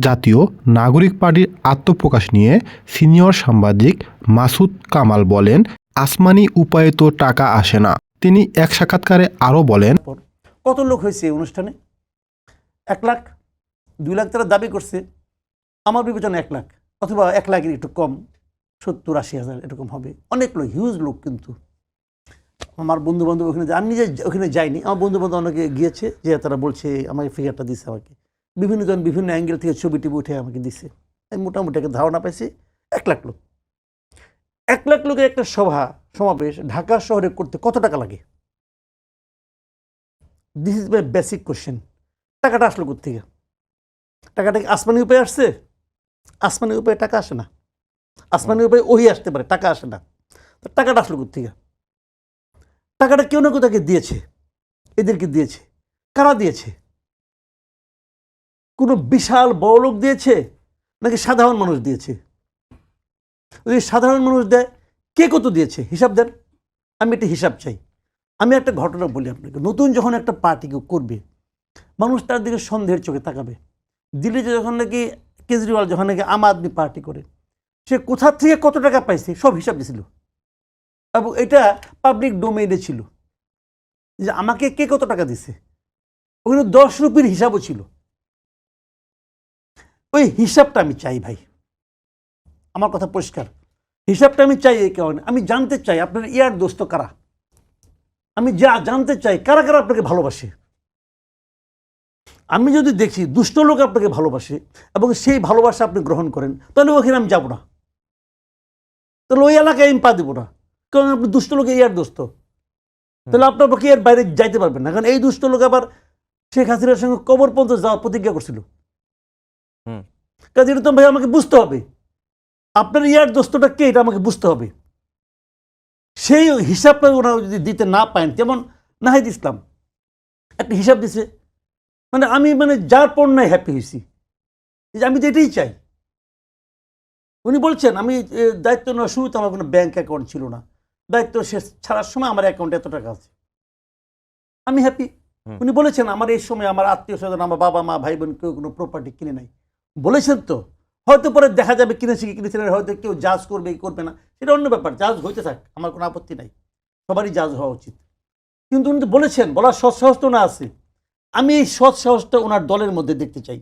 জাতীয় নাগরিক পার্টির আত্মপ্রকাশ নিয়ে সিনিয়র সাংবাদিক মাসুদ কামাল বলেন, আসমানি উপায়ে তো টাকা আসে না। তিনি এক সাক্ষাৎকারে আরও বলেন, কত লোক হয়েছে এই অনুষ্ঠানে? 1 লাখ 2 লাখ তারা দাবি করছে, আমার বিবেচনা 1 লাখ অথবা 1 লাখের একটু কম, 70-80 হাজার এরকম হবে। অনেক লোক, হিউজ লোক। কিন্তু আমার বন্ধু বান্ধব ওখানে, আমি নিজে ওখানে যাইনি, আমার বন্ধু বান্ধব অনেকে গিয়েছে, যে তারা বলছে আমাকে ফিগারটা দিচ্ছে, আমাকে বিভিন্ন জন বিভিন্ন অ্যাঙ্গেল থেকে ছবি টিভি উঠে আমাকে দিচ্ছে। আমি মোটামুটি একটা ধারণা পাইছি 1 লাখ লোক। 1 লাখ লোকের একটা সমাবেশ ঢাকা শহরে করতে কত টাকা লাগে? This is my basic question. টাকাটা আসলো কোত্থেকে? টাকাটা কি আসমানি উপায়ে আসছে? আসমানি উপায়ে টাকা আসে না। আসমানি উপায়ে ওহি আসতে পারে, টাকা আসে না। তো টাকাটা আসলো কোত্থেকে? টাকাটা কেউ না কেউ তাকে দিয়েছে, এদেরকে দিয়েছে। কারা দিয়েছে? কোনো বিশাল বড় লোক দিয়েছে নাকি সাধারণ মানুষ দিয়েছে? যদি সাধারণ মানুষ দেয়, কে কত দিয়েছে হিসাব দেন। আমি একটা হিসাব চাই। আমি একটা ঘটনা বলি আপনাকে। নতুন যখন একটা পার্টি কেউ করবে, মানুষ তার দিকে সন্দেহের চোখে তাকাবে। দিল্লিতে যখন নাকি কেজরিওয়াল যখন নাকি আম আদমি পার্টি করে, সে কোথা থেকে কত টাকা পাইছে সব হিসাব দিয়েছিল, এবং এটা পাবলিক ডোমেইনে ছিল যে আমাকে কে কত টাকা দিছে। ওখানে 10 রুপির হিসাবও ছিল। ওই হিসাবটা আমি চাই ভাই, আমার কথা পরিষ্কার। হিসাবটা আমি চাই এই কারণে, আমি জানতে চাই আপনার ইয়ার দোস্ত কারা। আমি জানতে চাই কারা কারা আপনাকে ভালোবাসে। আমি যদি দেখি দুষ্ট লোক আপনাকে ভালোবাসে এবং সেই ভালোবাসা আপনি গ্রহণ করেন, তাহলে ওখানে আমি যাব না, তাহলে ওই এলাকায় আমি পা দেবো না। কারণ আপনি দুষ্ট লোক ইয়ার দোস্ত, তাহলে আপনার পক্ষে এর বাইরে যাইতে পারবেন না। কারণ এই দুষ্ট লোক আবার শেখ হাসিনার সঙ্গে কবর পর্যন্ত যাওয়ার প্রতিজ্ঞা করছিল। কাজে এটা তো ভাই আমাকে বুঝতে হবে, আপনার ইয়ার দোস্তটা কে এটা আমাকে বুঝতে হবে। সেই হিসাবটা ওরা যদি দিতে না পারেন, যেমন নাহিদ ইসলাম একটা হিসাব দিছে, মানে আমি যার পণ্যায় হ্যাপি হয়েছি, আমি তো এটাই চাই। উনি বলছেন আমি দায়িত্ব নেওয়ার শুরুতে আমার কোনো ব্যাংক অ্যাকাউন্ট ছিল না, দায়িত্ব শেষ ছাড়ার সময় আমার অ্যাকাউন্টে এত টাকা আছে, আমি হ্যাপি। উনি বলেছেন আমার এই সময় আমার আত্মীয় স্বজন, আমার বাবা মা ভাই বোন কেউ কোনো প্রপার্টি কিনে নাই, বলেছেন তো। হয়তো পরে দেখা যাবে কিনেছে কি কিনেছে, হয়তো কেউ জাজ করবে কি করবে না, সেটা অন্য ব্যাপার। জাজ হইতে থাক, আমার কোনো আপত্তি নাই, সবারই জাজ হওয়া উচিত। কিন্তু উনি তো বলেছেন, বলার সৎ সাহস তো না আছে। আমি এই সৎ সাহসটা ওনার দলের মধ্যে দেখতে চাই।